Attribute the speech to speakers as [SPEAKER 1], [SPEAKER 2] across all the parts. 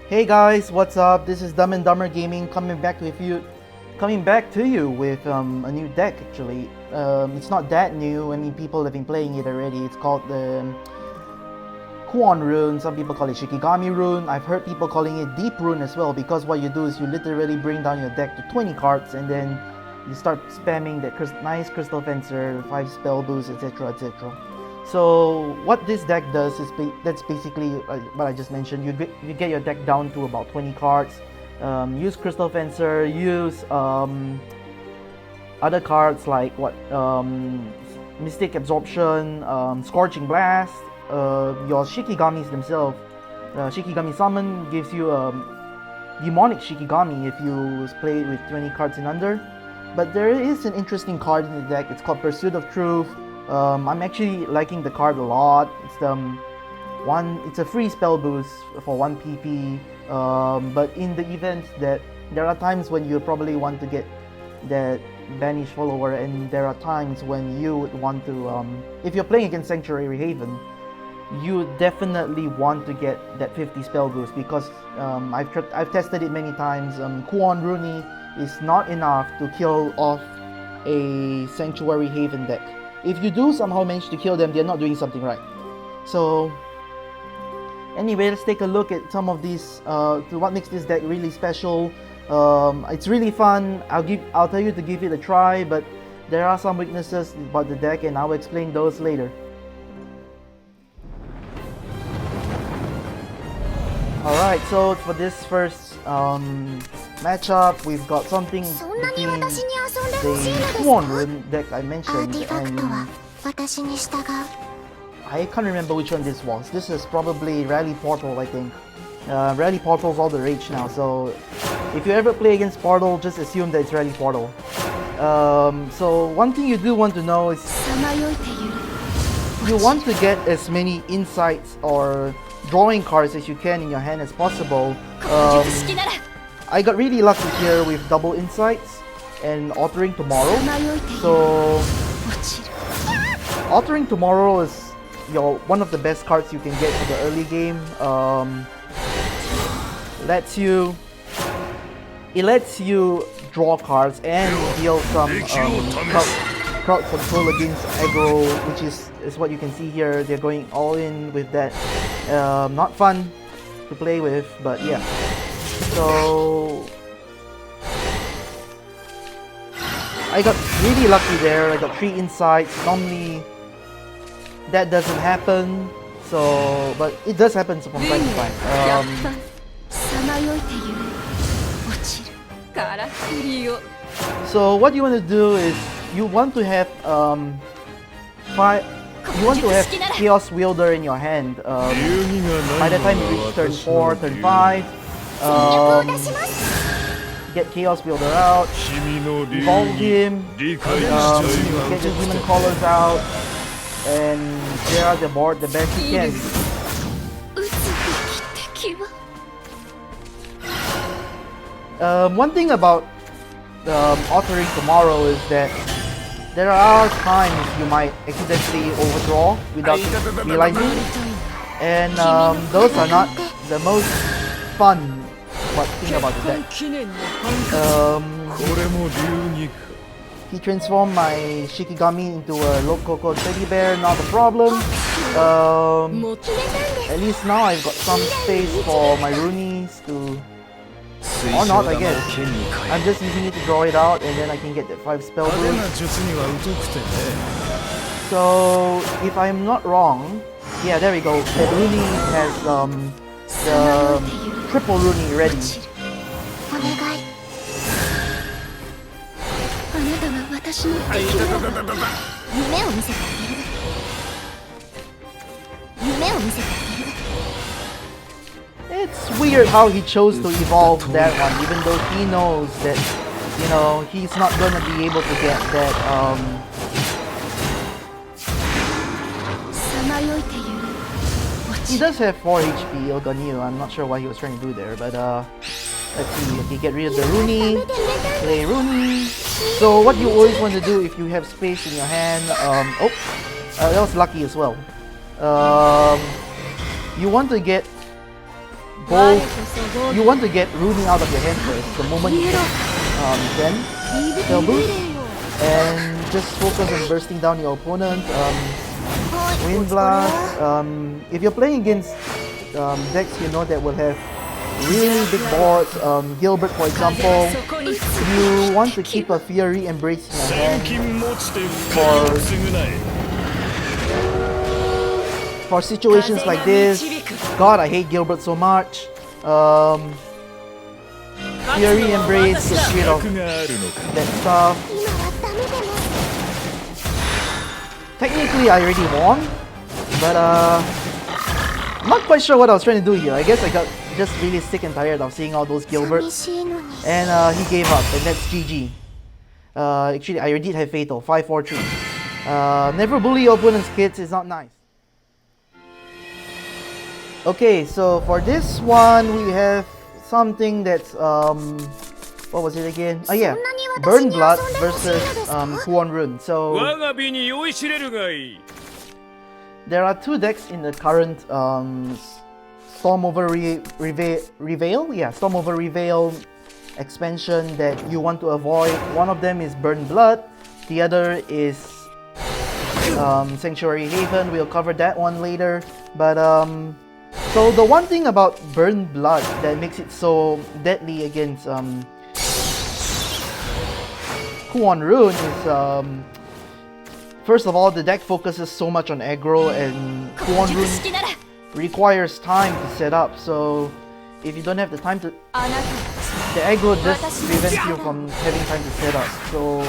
[SPEAKER 1] Hey guys, what's up? This is Dumb and Dumber Gaming coming back to you with a new deck actually. It's not that new. I mean, people have been playing it already. It's called the Kuon Rune. Some people call it Shikigami Rune. I've heard people calling it Deep Rune as well, because what you do is you literally bring down your deck to 20 cards and then you start spamming that nice Crystal Fencer, 5 spell boost, etc, etc. So what this deck does is that's basically what I just mentioned. You get your deck down to about 20 cards. Use Crystal Fencer. Use other cards like Mystic Absorption, Scorching Blast. Your Shikigamis themselves. Shikigami Summon gives you Demonic Shikigami if you play it with 20 cards and under. But there is an interesting card in the deck. It's called Pursuit of Truth. I'm actually liking the card a lot. It's a free spell boost for 1 PP. But in the event that there are times when you probably want to get that Banished follower, and there are times when you would want to, if you're playing against Sanctuary Haven, you definitely want to get that 50 spell boost, because I've tested it many times. Kuon Rune is not enough to kill off a Sanctuary Haven deck. If you do somehow manage to kill them, they're not doing something right. So anyway, let's take a look at some of these, to what makes this deck really special. It's really fun. I'll tell you to give it a try, but there are some weaknesses about the deck, and I'll explain those later. Alright, so for this first matchup, we've got something between the Kuon Rune deck I mentioned, and I can't remember which one this was. This is probably Rally Portal, I think. Rally Portal's all the rage now, so if you ever play against Portal, just assume that it's Rally Portal. So one thing you do want to know is you want to get as many insights or drawing cards as you can in your hand as possible. I got really lucky here with double insights and altering tomorrow. So altering tomorrow is one of the best cards you can get for the early game. It lets you draw cards and deal some crowd control against aggro, which is what you can see here. They're going all in with that. Not fun to play with, but yeah. So I got really lucky there. I got 3 insights. Normally that doesn't happen, so but it does happen from time to time. So what you want to do is you want to have Chaos Wielder in your hand. By the time you reach turn 4, turn 5, get Chaos Wielder out, evolve him, get your Demon Callers out, and clear out the board the best you can. One thing about altering tomorrow is that there are times you might accidentally overdraw without realizing, and those are not the most fun thing about the deck. He transformed my Shikigami into a Lococo Teddy Bear, not a problem. At least now I've got some space for my Runes to... or not, I guess. I'm just using it to draw it out, and then I can get that 5 spell boost. So, if I'm not wrong, yeah, there we go. That Rune has the triple Rune ready. It's weird how he chose to evolve that one, even though he knows that, you know, he's not gonna be able to get that, he does have 4 HP, Ilganyu. I'm not sure what he was trying to do there, but let's see. Okay, get rid of the Rune, play Rune. So what you always want to do if you have space in your hand, that was lucky as well. You want to get both. You want to get Rune out of your hand first, the moment you can. Spell boost. And just focus on bursting down your opponent. Wind Blast. If you're playing against decks you know that will have really big boards, Gilbert for example, you want to keep a Fury Embrace in your hand for situations like this. God, I hate Gilbert so much. Fury Embrace gets rid of that stuff. Technically I already won, but I'm not quite sure what I was trying to do here. I guess I got just really sick and tired of seeing all those Gilberts, and he gave up, and that's GG. Actually, I did have Fatal, 5-4-3. Never bully your opponent's kids, it's not nice. Okay, so for this one, we have something that's, what was it again? Oh yeah, Burn Blood versus Kuon Rune. So, there are two decks in the current Storm Over Reveal? Yeah, Storm Over Reveal expansion that you want to avoid. One of them is Burn Blood, the other is Sanctuary Haven. We'll cover that one later. But so the one thing about Burn Blood that makes it so deadly against Kuon Rune is first of all, the deck focuses so much on aggro, and Kuon Rune requires time to set up, so if you don't have the time to... the aggro just prevents you from having time to set up. So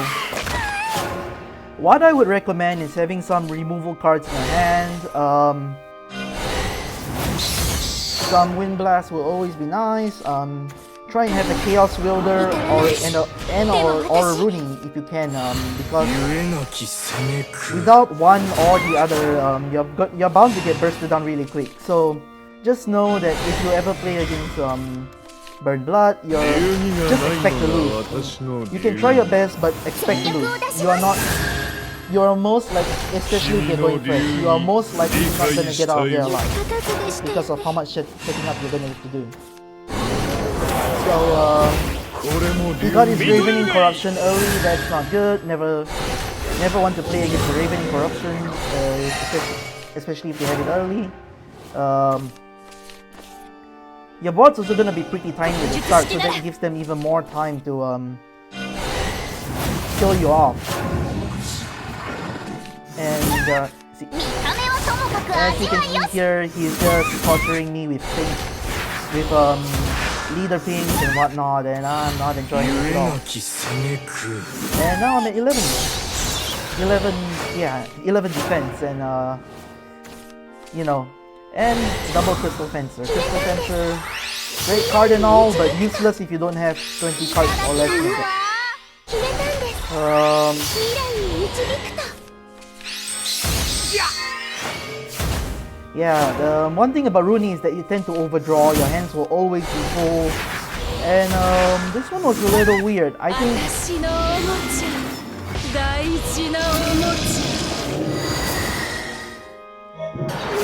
[SPEAKER 1] what I would recommend is having some removal cards in your hand. Some Wind Blast will always be nice. Try and have a Chaos Wielder or a Rune if you can, because without one or the other, you're bound to get bursted down really quick. So just know that if you ever play against Burn Blood, just expect to lose. You can try your best, but expect to lose. You are most like, especially if you're going first, you are most likely not gonna get out of there alive because of how much setting up you're gonna have to do. So, he got his Raven in Corruption early, that's not good. Never want to play against the Raven in Corruption, especially if you have it early. Your board's also gonna be pretty tiny at the start, so that gives them even more time to kill you off. And as you can see here, he's just torturing me with things, with leader pings and whatnot, and I'm not enjoying it at all. And now I'm at 11 defense, and you know, and double Crystal Fencer. Crystal Fencer, great card and all, but useless if you don't have 20 cards or less in it. Yeah, the one thing about Rune is that you tend to overdraw, your hands will always be full, and this one was a little weird. I think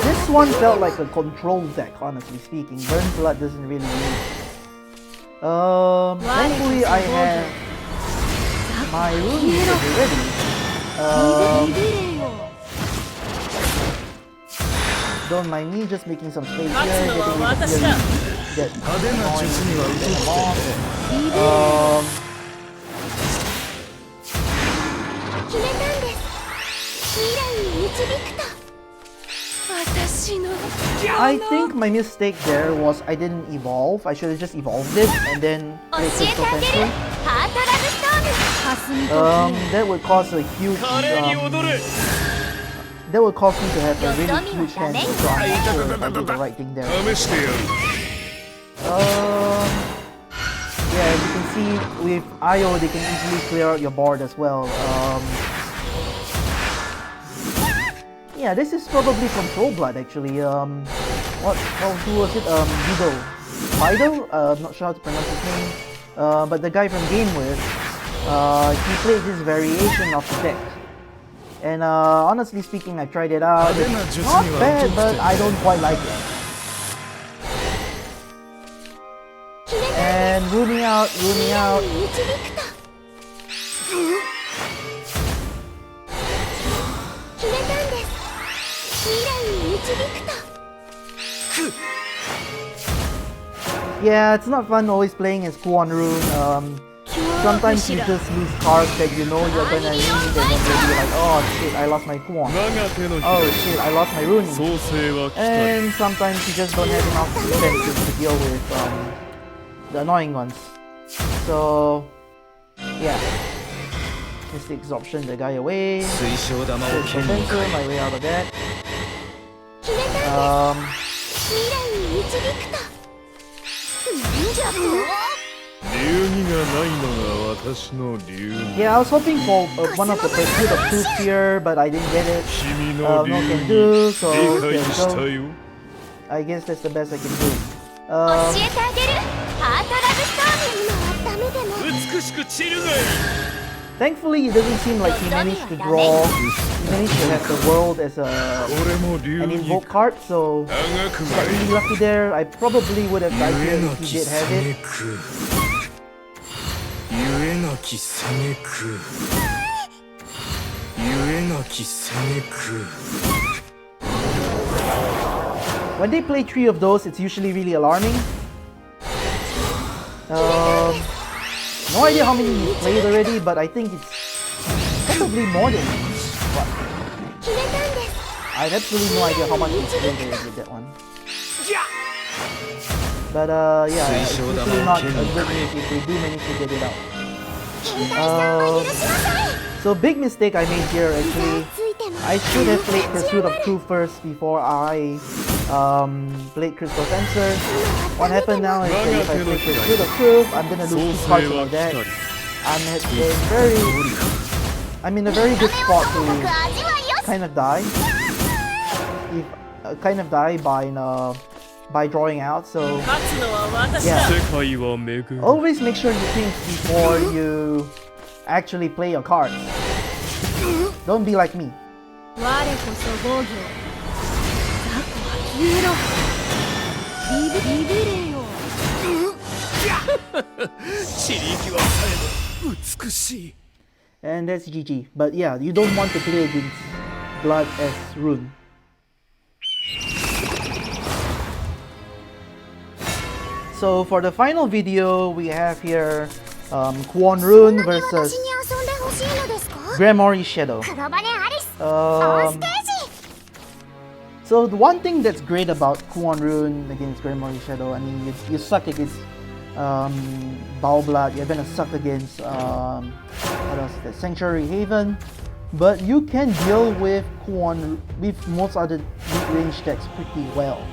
[SPEAKER 1] this one felt like a control deck, honestly speaking. Burn Blood doesn't really need. Thankfully I have my Rune ready. Don't mind me just making some space here, getting rid of Fury, get annoying, get them off. I think my mistake there was I didn't evolve. I should have just evolved it and then play Crystal Fencer. That would cause a huge that would cause me to have a really huge hand, so I'm not sure if I did the right thing there. Yeah, as you can see, with IO they can easily clear out your board as well. Yeah, this is probably Control Blood actually. Who was it? Vido? I'm not sure how to pronounce his name. But the guy from Game With, he played this variation of the deck. And honestly speaking, I tried it out. It's not bad, but I don't quite like it. And Rune out, Rune out. Yeah, it's not fun always playing as Kuon Rune. Sometimes you just lose cards that you know you're gonna need, and then you'll be like, oh shit, I lost my Kuon. Oh shit, I lost my Rune. And sometimes you just don't have enough defenses to deal with the annoying ones. So, yeah. Mystic Absorption the guy away. Potential, my way out of that. Yeah, I was hoping for one of the pursuit of poof here, but I didn't get it. No can do, so there we go. I guess that's the best I can do. Thankfully, it doesn't seem like he managed to draw. He managed to have the world as an invoke card, so he got really lucky there. I probably would have died here if he did have it. When they play 3 of those, it's usually really alarming. No idea how many he's played already, but I think it's probably more than what? I have absolutely no idea how much he's played already with that one. But yeah, it's usually not a good news if they do manage to get it out. So big mistake I made here actually. I should have played Pursuit of Truth first before I played Crystal Fencer. What happened now is that if I play Pursuit of Truth, I'm gonna lose 2 cards like that. I'm in a very good spot to kind of die. Kind of die by drawing out, so yeah. Always make sure you think before you actually play your cards. Don't be like me. And that's GG. But yeah, you don't want to play against Blood as Rune. So for the final video, we have here Kuon Rune versus Gremory Shadow. So the one thing that's great about Kuon Rune against Gremory Shadow, I mean, you suck against Blood, you're gonna suck against what else is that? Sanctuary Haven, but you can deal with most other mid-range decks pretty well.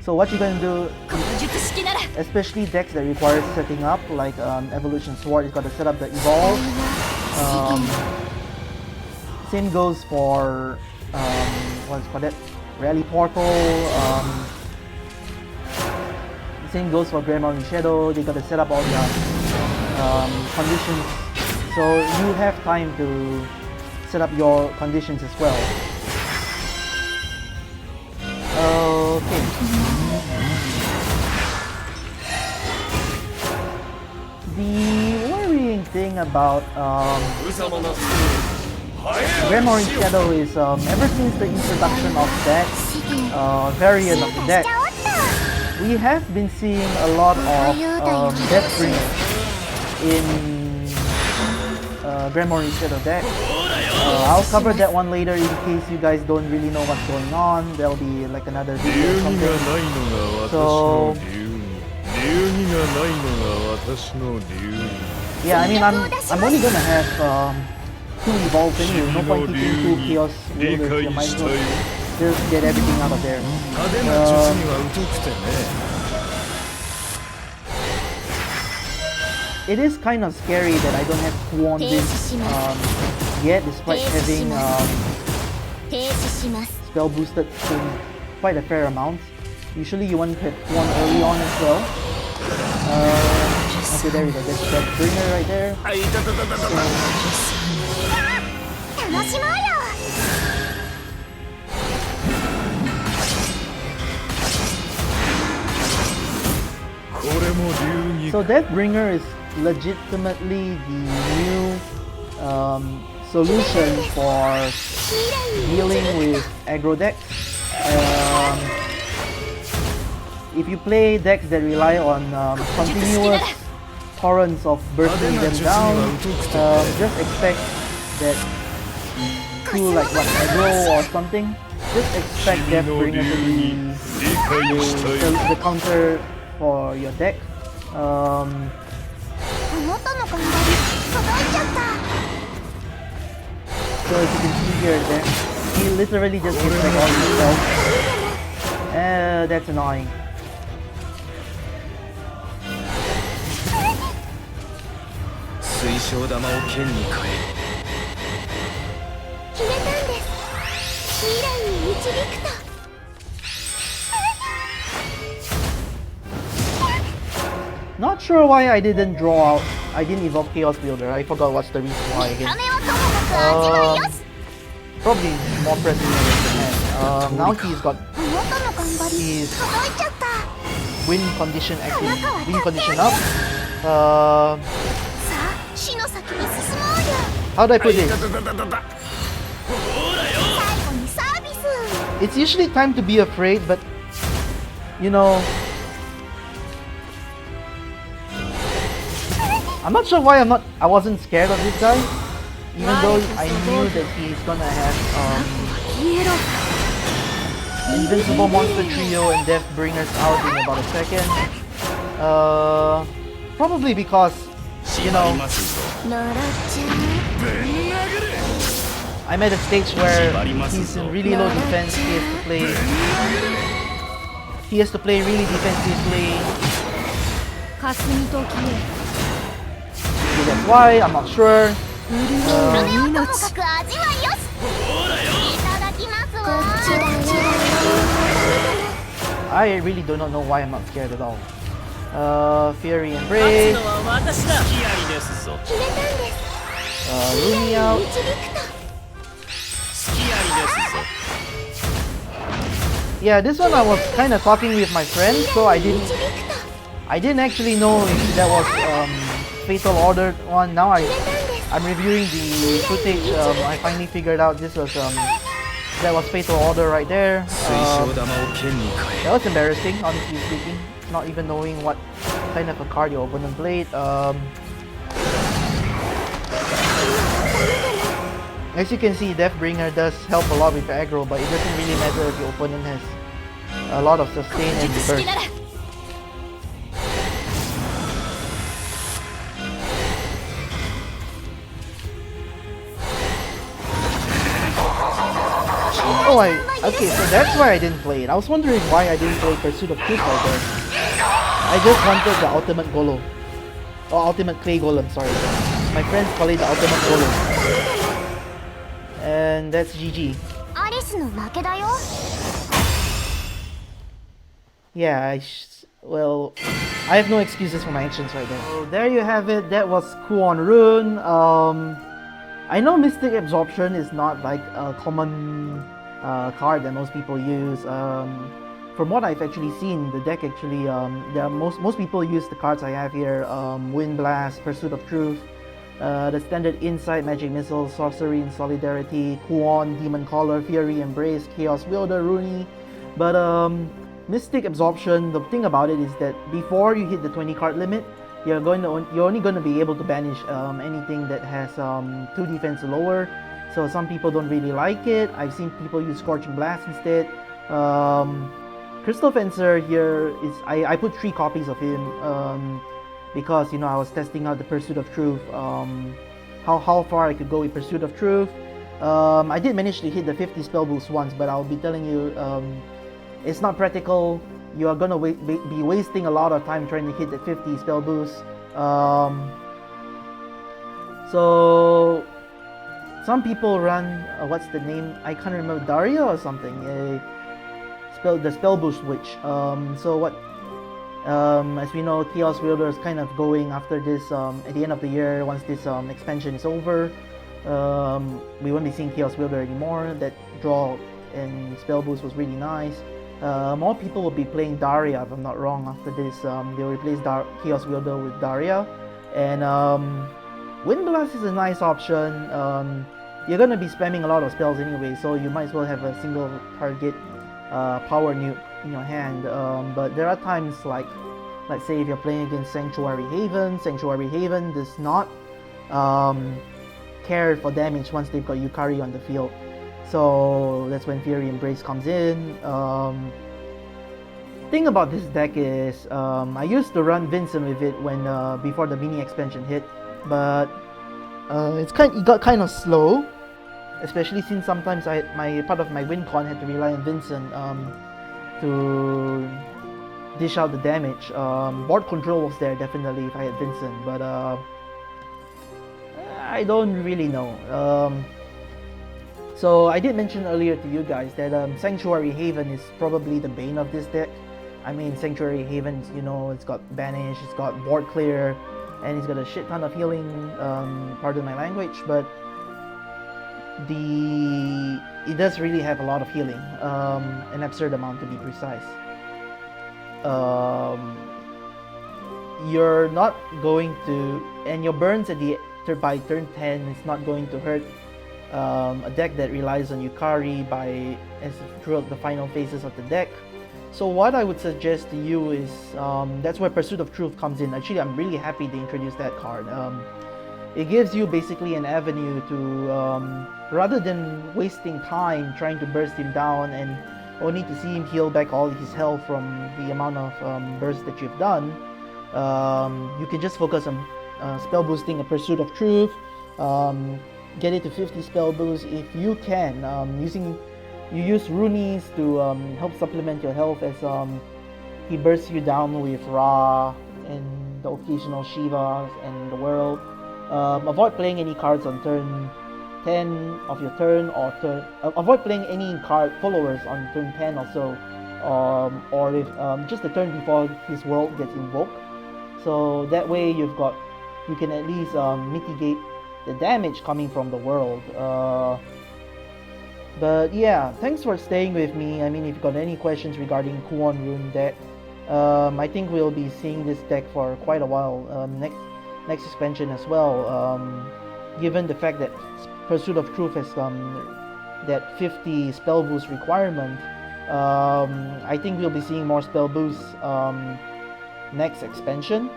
[SPEAKER 1] So what you're gonna do, especially decks that require setting up, like Evolution Sword, you've got to set up the Evolve. Same goes for what's called it, Rally Portal. Same goes for Gremory Shadow. They got to set up all the conditions, so you have time to set up your conditions as well. Okay. The worrying thing about Gremory Shadow is ever since the introduction of that variant of the deck, we have been seeing a lot of Deathbringer in Gremory Shadow deck. I'll cover that one later in case you guys don't really know what's going on. There'll be like another video or something. So yeah, I mean, I'm only gonna have 2 evolves anyway. No point keeping 2 Chaos Wielders. You might as well just get everything out of there. It is kind of scary that I don't have Kuon this yet, despite having spell boosted to quite a fair amount. Usually you want to have Kuon early on as well. Okay, there we go. That's that bringer right there. So Deathbringer is legitimately the new solution for dealing with aggro decks. If you play decks that rely on continuous torrents of bursting them down, just expect that through like what aggro or something, just expect Deathbringer to be the counter for your deck. So as you can see here, that he literally just hits like all himself. That's annoying. Not sure why I didn't draw out. I didn't evoke Chaos Wielder. I forgot what's the reason why again. Probably more pressing than hand. Now he's got his win condition active, win condition up. How do I put this? It's usually time to be afraid, but you know, I'm not sure why I wasn't scared of this guy, even though I knew that he's gonna have Invincible Monster Trio and Deathbringers out in about a second. Probably because, you know, I'm at a stage where he's in really low defense. He has to play really defensively. Maybe that's why, I'm not sure. I really do not know why I'm not scared at all. Fury Embrace. Rune out. Yeah, this one I was kind of talking with my friend, so I didn't actually know if that was Fatal Order one. Now I'm reviewing the footage. I finally figured out this was that was Fatal Order right there. That was embarrassing, honestly speaking, not even knowing what kind of a card your opponent played. As you can see, Deathbringer does help a lot with aggro, but it doesn't really matter if your opponent has a lot of sustain and burst. Oh, okay, so that's why I didn't play it. I was wondering why I didn't play Pursuit of Truth right there. I just wanted the Ultimate Golem. Or Ultimate Clay Golem, sorry. My friends call it the Ultimate Golem. And that's GG. Yeah, well, I have no excuses for my actions right there. So there you have it. That was Kuon Rune. I know Mystic Absorption is not like a common card that most people use. From what I've actually seen, the deck actually, most people use the cards I have here: Wind Blast, Pursuit of Truth, the standard Insight, Magic Missile, Sorcery and Solidarity, Kuon, Demon Caller, Fury Embrace, Chaos Wielder, Rune. But Mystic Absorption, the thing about it is that before you hit the 20 card limit, you're only going to be able to banish anything that has 2 defense or lower. So some people don't really like it. I've seen people use Scorching Blast instead. Crystal Fencer here is, I put 3 copies of him because, you know, I was testing out the Pursuit of Truth, how far I could go with Pursuit of Truth. I did manage to hit the 50 spell boost once, but I'll be telling you, it's not practical. You are gonna be wasting a lot of time trying to hit the 50 spell boost. So some people run what's the name? I can't remember, Daria or something. The spell boost witch. So what? As we know, Chaos Wielder is kind of going after this at the end of the year. Once this expansion is over, we won't be seeing Chaos Wielder anymore. That draw and spell boost was really nice. More people will be playing Daria, if I'm not wrong, after this. They'll replace Chaos Wielder with Daria. And Wind Blast is a nice option. You're gonna be spamming a lot of spells anyway, so you might as well have a single target power nuke in your hand. But there are times like, let's say if you're playing against Sanctuary Haven does not care for damage once they've got Yukari on the field. So that's when Fury Embrace comes in. Thing about this deck is I used to run Vincent with it when before the mini expansion hit, but it got kind of slow, especially since sometimes my part of my win con had to rely on Vincent to dish out the damage. Board control was there definitely if I had Vincent, but I don't really know. So I did mention earlier to you guys that Sanctuary Haven is probably the bane of this deck. I mean, Sanctuary Haven, you know, it's got Banish, it's got Board Clear, and it's got a shit ton of healing, pardon my language, but it does really have a lot of healing, an absurd amount to be precise. You're not going to, and your burns by turn 10 is not going to hurt a deck that relies on Yukari throughout the final phases of the deck. So what I would suggest to you is, that's where Pursuit of Truth comes in. Actually, I'm really happy they introduced that card. It gives you basically an avenue to, rather than wasting time trying to burst him down and only to see him heal back all his health from the amount of bursts that you've done, you can just focus on spell boosting a Pursuit of Truth, get it to 50 spell boost if you can, you use Runes to help supplement your health as he bursts you down with Ra and the occasional Shiva and the world. Avoid playing any cards on turn 10 of your turn, or avoid playing any card followers on turn 10 or so, or if just the turn before his world gets invoked. So that way you can at least mitigate the damage coming from the world. But yeah, thanks for staying with me. I mean, if you've got any questions regarding Kuon Rune deck, I think we'll be seeing this deck for quite a while, next expansion as well. Given the fact that Pursuit of Truth has that 50 spell boost requirement, I think we'll be seeing more spell boosts next expansion.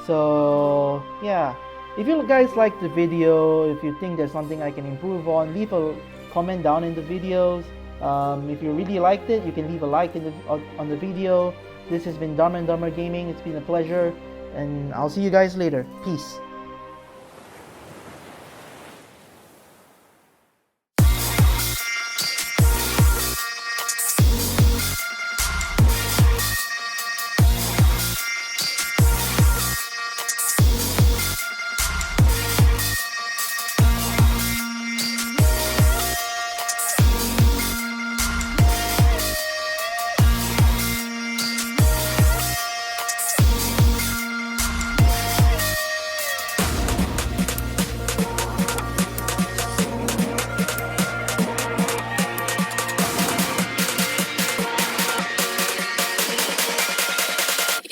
[SPEAKER 1] So yeah, if you guys liked the video, if you think there's something I can improve on, leave a comment down in the videos. If you really liked it, you can leave a like on the video. This has been Dumber and Dumber Gaming. It's been a pleasure, and I'll see you guys later. Peace.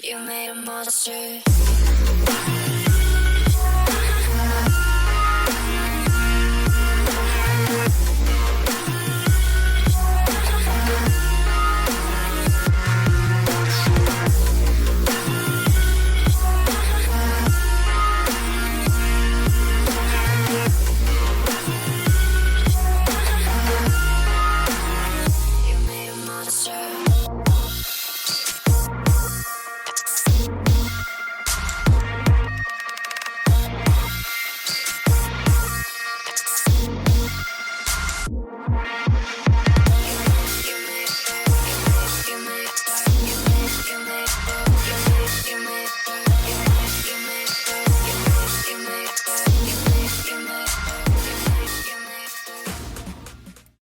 [SPEAKER 2] You made a monster.